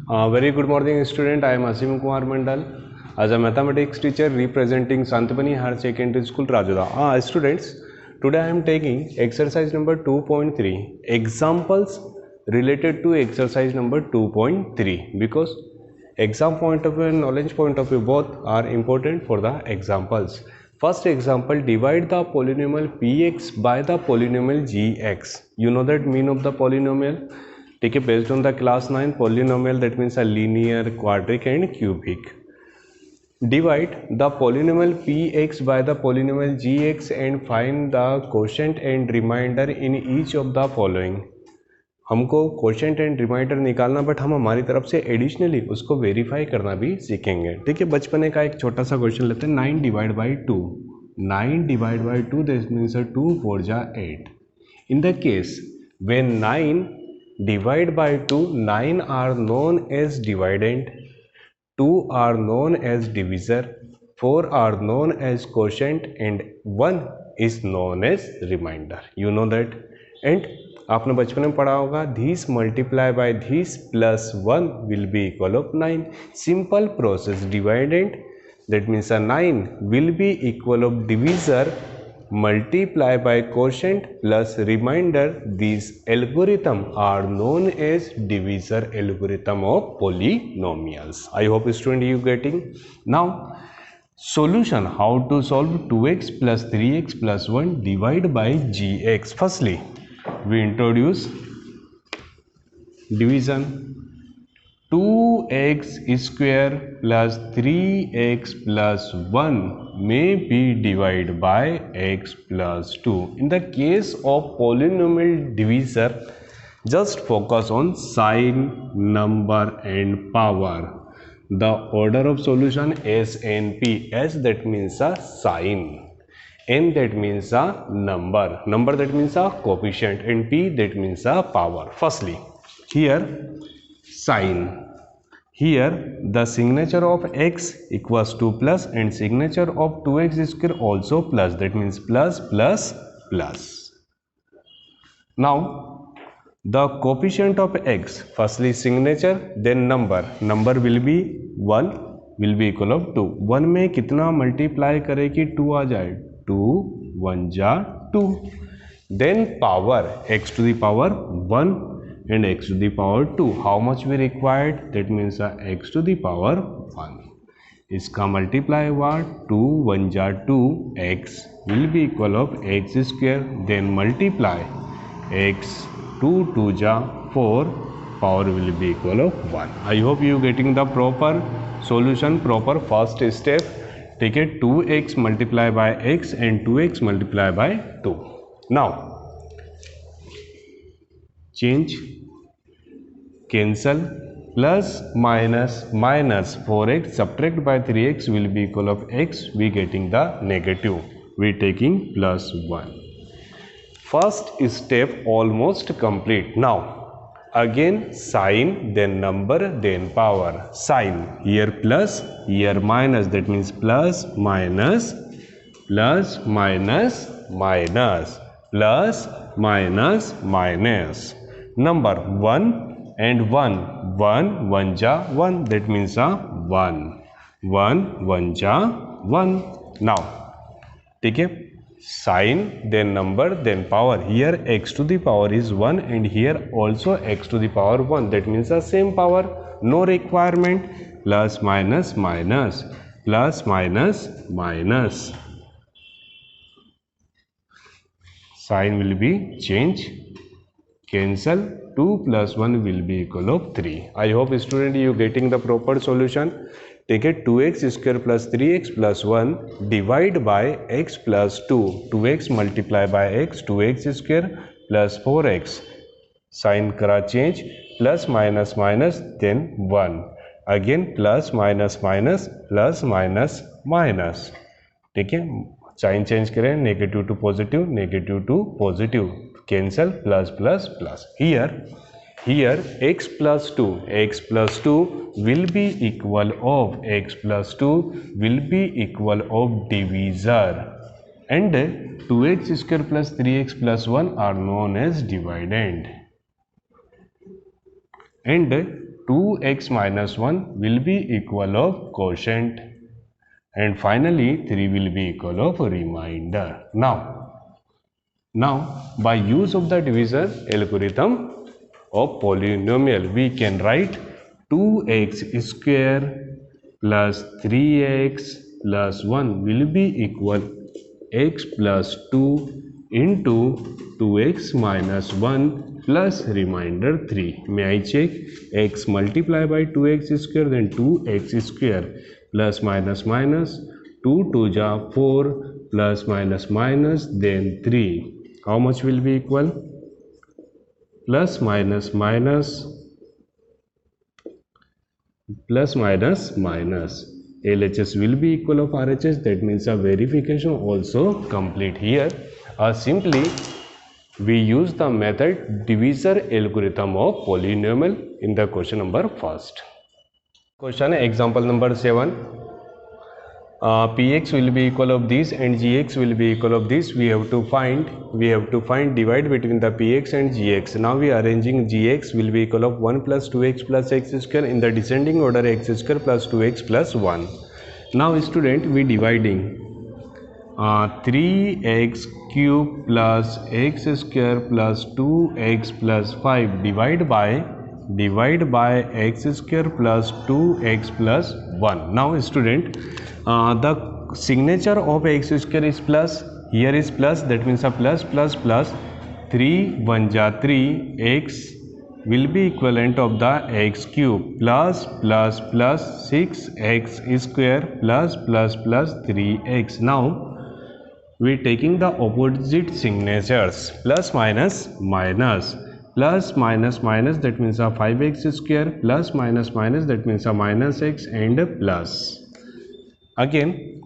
Very good morning, student. I am Asim Kumar Mandal. As a mathematics teacher representing Santapani Higher Secondary School, Rajoda. Students, today I am taking exercise number 2.3, examples related to exercise number 2.3, because exam point of view and knowledge point of view both are important for the examples. First example, divide the polynomial px by the polynomial gx. You know that mean of the polynomial. ठीक है, based on the class 9 polynomial, that means a linear, quadratic and cubic. Divide the polynomial px by the polynomial gx and find the quotient and remainder in each of the following. हमको quotient and reminder निकालना, but हम हमारी तरफ से additionally उसको verify करना भी सीखेंगे. ठीक है, बचपने का एक छोटा सा क्वेश्चन लेते हैं. 9 divide by 2, 9 divide by 2, this means 2 4 जा 8. In the case when 9 divide by 2, 9 are known as dividend, 2 are known as divisor, 4 are known as quotient and 1 is known as remainder. You know that. And आपने बचपन में पढ़ा होगा, this multiply by this plus 1 will be equal of 9. Simple process. Dividend, that means a 9 will be equal of divisor multiply by quotient plus remainder. These algorithm are known as divisor algorithm of polynomials. I hope student you getting. Now solution, how to solve 2x plus 3x plus 1 divide by gx. Firstly we introduce division. 2x square plus 3x plus 1 may be divided by x plus 2. In the case of polynomial divisor, just focus on sign, number and power. The order of solution S and P. S that means a sign, N that means a number, number that means a coefficient, and P that means a power. Firstly, here sign. Here the signature of x equals to plus and signature of 2x square also plus, that means plus plus plus. Now the coefficient of x, firstly signature then number. Number will be 1 will be equal of 2. 1 में कितना multiply करे कि 2 आ जाए? 2 1 जा 2. Then power, x to the power 1 and x to the power 2. How much we required? That means x to the power 1. इसका multiply हुआ 2 1 जा 2, x will be equal of x square, then multiply x 2 2 जा 4, power will be equal of 1. I hope you getting the proper solution, proper first step. ठीक है, 2x multiply by x and 2x multiply by 2. Now change, cancel, plus minus minus 4x subtract by 3x will be equal of x. We getting the negative, we taking plus 1. First step almost complete. Now again sign, then number, then power. Sign, here plus, here minus, that means plus minus plus minus minus plus minus minus. Number 1 and 1, 1 1 ja 1, that means 1 1 1 ja 1. Now ठीक है, sign then number then power. Here x to the power is 1 and here also x to the power 1, that means the same power, no requirement. Plus minus minus plus minus minus, sign will be change, cancel, 2 plus 1 will be equal of 3. I hope student you getting the proper solution. ठीक है, 2x square plus 3x plus 1 divide by x plus 2. 2x multiply by x, 2x square plus 4x. Sign करा change, plus minus minus then 1. Again plus minus minus plus minus minus. ठीक है, sign change करें, negative to positive, negative to positive, cancel, plus plus plus. Here x plus 2 will be equal of x plus 2 will be equal of divisor, and 2x square plus 3x plus 1 are known as dividend, and 2x minus 1 will be equal of quotient, and finally 3 will be equal of remainder. Now by use of the divisor algorithm of polynomial, we can write 2x square plus 3x plus 1 will be equal x plus 2 into 2x minus 1 plus remainder 3. May I check? X multiply by 2x square, then 2x square plus minus minus 2 2 ja 4 plus minus minus then 3. How much will be equal? Plus minus minus plus minus minus. LHS will be equal of RHS, that means a verification also complete here. Simply we use the method divisor algorithm of polynomial in the question number first. Question example number 7. Px will be equal of this and gx will be equal of this. We have to find divide between the px and gx. Now we are arranging gx will be equal of 1 plus 2x plus x square in the descending order, x square plus 2x plus 1. Now student, we dividing 3x cube plus x square plus 2x plus 5 divide by x square plus 2x plus 1. Now student, the signature of x square is plus, here is plus, that means a plus plus plus 3 1 ja 3, x will be equivalent of the x cube plus plus plus 6x square plus plus plus 3x. Now we are taking the opposite signatures, plus minus minus, plus minus minus, that means a 5x square, plus minus minus, that means a minus x, and plus. Again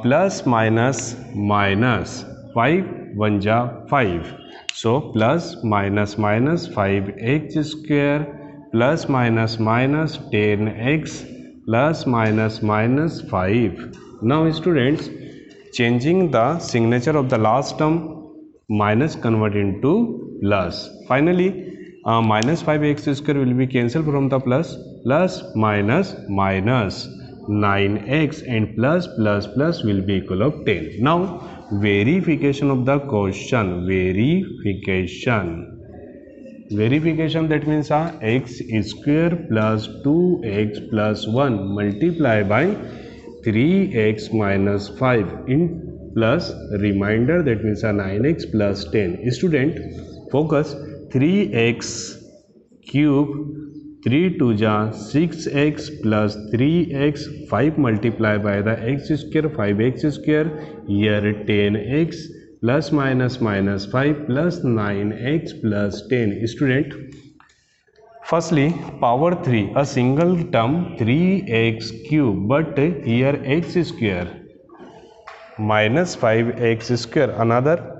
plus minus minus 5 1 ja 5, so plus minus minus 5x square plus minus minus 10x plus minus minus 5. Now students, changing the signature of the last term, minus convert into plus. Finally minus 5x square will be cancelled from the plus, plus minus minus 9x and plus plus plus will be equal of 10. Now verification of the question, verification, that means x square plus 2x plus 1 multiply by 3x minus 5 in plus remainder, that means 9x plus 10. Student, focus, 3x cube 3 2 ja 6x plus 3x, 5 multiply by the x square 5x square, here 10x plus minus minus 5 plus 9x plus 10. Student, firstly power 3, a single term 3x cube, but here x square minus 5x square, another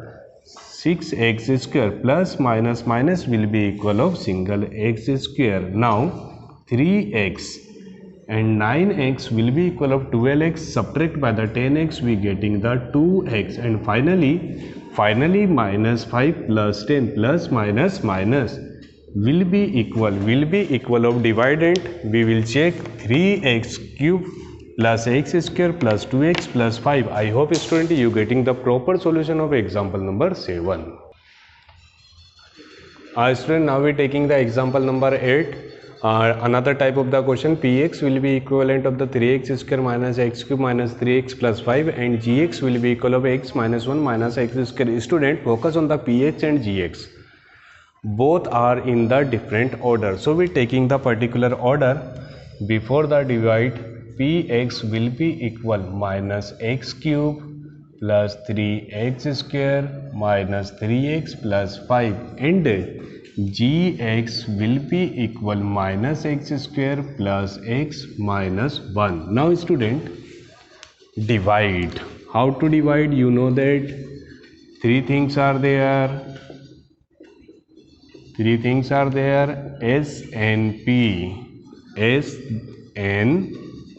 6x square plus minus minus will be equal of single x square. Now 3x and 9x will be equal of 12x, subtract by the 10x, we getting the 2x, and finally minus 5 plus 10 plus minus minus will be equal of dividend. We will check 3x cube plus x square plus 2x plus 5. I hope student you getting the proper solution of example number 7. Student, now we are taking the example number 8. Another type of the question, px will be equivalent of the 3x square minus x cube minus 3x plus 5, and gx will be equal of x minus 1 minus x square. Student, focus on the px and gx. Both are in the different order, so we are taking the particular order. Before the divide, px will be equal minus x cube plus 3x square minus 3x plus 5, and gx will be equal minus x square plus x minus 1. Now student, divide. How to divide? You know that three things are there. S and P. S and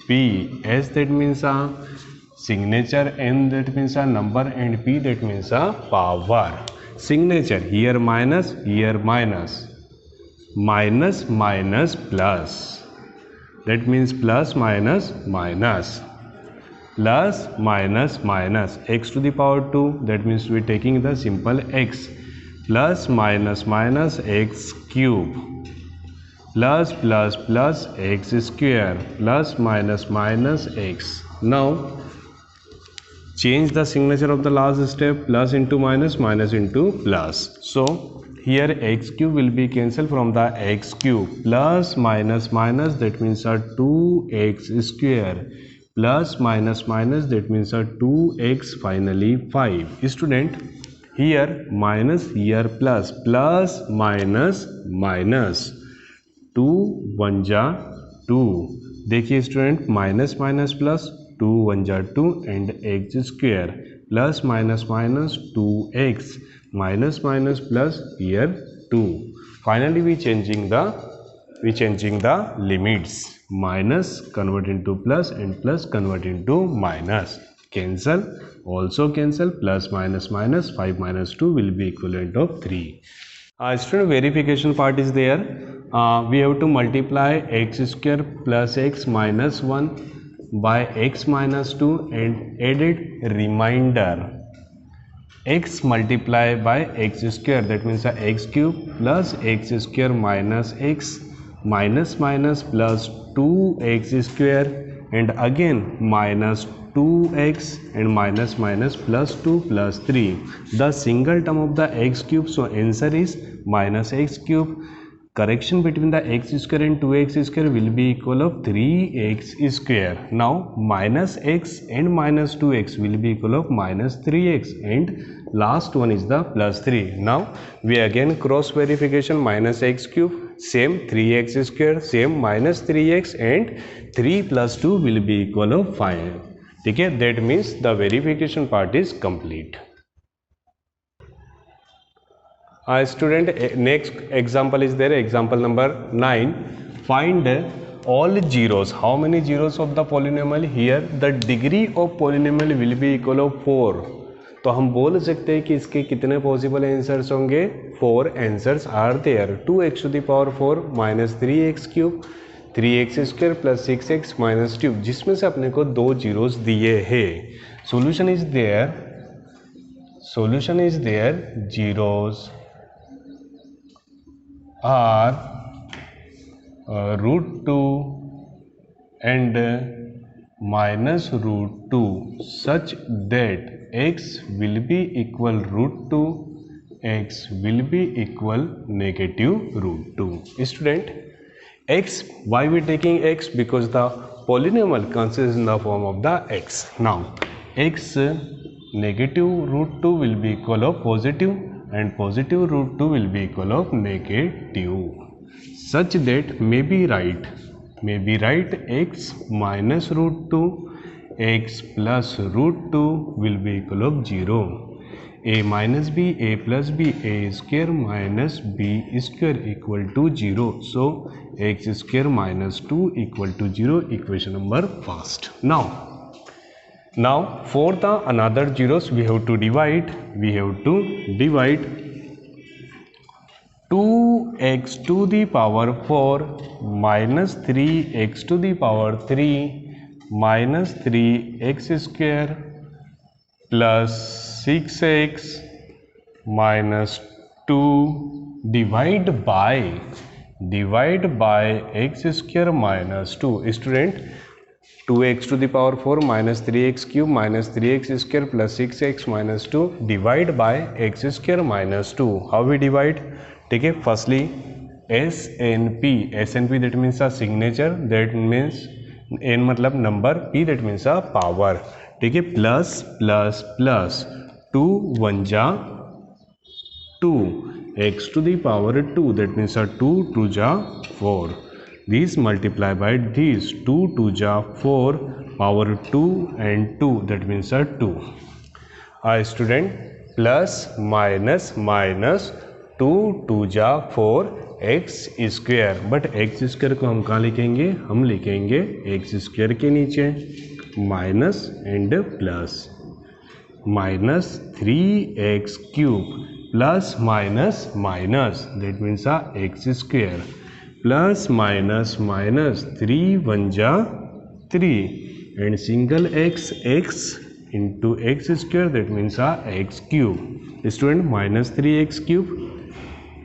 P. S, that means a signature, N that means a number, and P that means a power. Signature, here minus, minus minus plus, that means plus minus minus, plus minus minus, x to the power 2, that means we are taking the simple x, plus minus minus x cube, plus plus plus x square, plus minus minus x. Now change the signature of the last step, plus into minus, minus into plus. So here x cube will be cancelled from the x cube, plus minus minus, that means a 2x square, plus minus minus, that means a 2x, finally 5. Student, here minus, here plus, plus minus minus, 2 1 जा 2. देखिए student, minus minus plus, 2 1 जा 2 and x square, plus minus minus 2x, minus minus plus here 2. Finally we changing the limits, minus convert into plus and plus convert into minus, cancel, also cancel, plus minus minus, 5 minus 2 will be equivalent of 3. Student, verification part is there. We have to multiply x square plus x minus 1 by x minus 2 and added remainder x multiplied by x square, that means x cube plus x square minus x minus minus plus 2x square and again minus 2x and minus minus plus 2 plus 3, the single term of the x cube, so answer is minus x cube. Correction between the x square and 2x square will be equal of 3x square. Now minus x and minus 2x will be equal of minus 3x and last one is the plus 3. Now we again cross verification, minus x cube, same 3x square, same minus 3x and 3 plus 2 will be equal of 5. Okay, that means the verification part is complete. Student, next example is there, example number 9. Find all zeros. How many zeros of the polynomial? Here the degree of polynomial will be equal of 4. तो हम बोल सकते हैं कि इसके कितने possible answers होंगे? 4 answers are there. 2x to the power 4 minus 3x cube, 3x square plus 6x minus cube, जिसमें से अपने को 2 जीरोस दिए हैं. Solution is there, zeros are root 2 and minus root 2 such that x will be equal root 2, x will be equal negative root 2. Student, x, why we taking x? Because the polynomial consists in the form of the x. Now x negative root 2 will be equal of positive and positive root 2 will be equal of negative, such that may be write x minus root 2, x plus root 2 will be equal of 0. A minus b, a plus b, a square minus b square equal to 0. So x square minus 2 equal to 0, equation number first. Now for the another zeros we have to divide 2x to the power 4 minus 3x to the power 3 minus 3x square plus 6x minus 2 divide by x square minus 2. Student, 2x to the power 4 minus 3x cube minus 3x square plus 6x minus 2 divide by x square minus 2. How we divide? ठीक है, firstly SNP, that means a signature, that means n मतलब number, p that means a power. ठीक है, plus plus plus 2 1 जा 2, x to the power 2, that means a 2 2 जा 4. These multiply by these, 2 2 जा 4, power 2 and 2, that means a 2. Student, plus minus minus 2 2 जा 4 x square, but x square को हम कहाँ लिखेंगे? हम लिखेंगे x स्क्वायर के नीचे minus and plus, minus 3x cube plus minus minus, that means x square, plus minus minus, 3 1 ja 3, and single x into x square, that means x cube. Student, minus 3x cube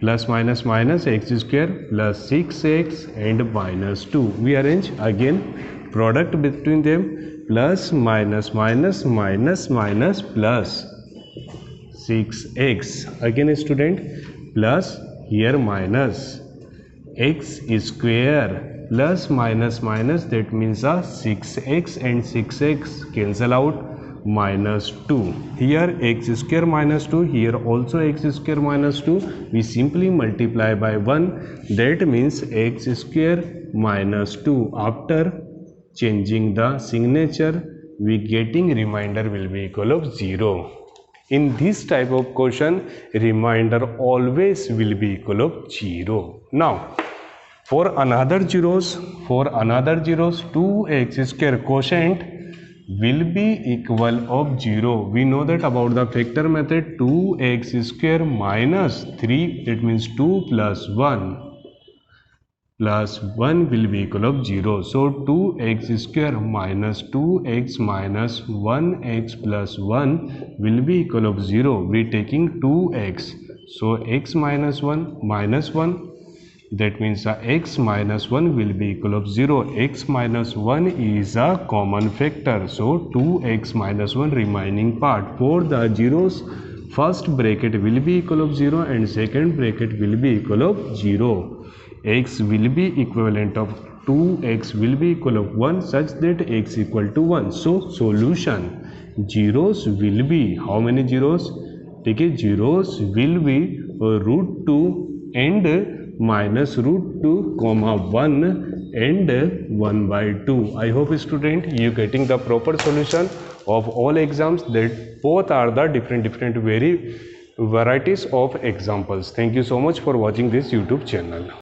plus minus minus x square plus 6x and minus 2. We arrange again product between them, plus minus minus minus minus plus 6x. Again student, plus here minus x square plus minus minus, that means 6x and 6x cancel out, minus 2. Here x square minus 2, here also x square minus 2. We simply multiply by 1, that means x square minus 2. After changing the signature, we getting remainder will be equal of 0. In this type of question, remainder always will be equal of 0. Now, for another zeros, 2x square quotient will be equal of 0. We know that about the factor method, 2x square minus 3, that means 2 plus 1 will be equal of 0. So 2x square minus 2x minus 1x plus 1 will be equal of 0. We taking 2x, so x minus 1 minus 1, that means x minus 1 will be equal of 0. X minus 1 is a common factor, so 2x minus 1 remaining part. For the zeros, first bracket will be equal of 0 and second bracket will be equal of 0. X will be equivalent of 2x will be equal of 1 such that x equal to 1. So solution, zeros will be, how many zeros? Take it, zeros will be root 2 and minus root 2 comma 1 and 1 by 2. I hope student you getting the proper solution of all exams, that both are the different varieties of examples. Thank you so much for watching this YouTube channel.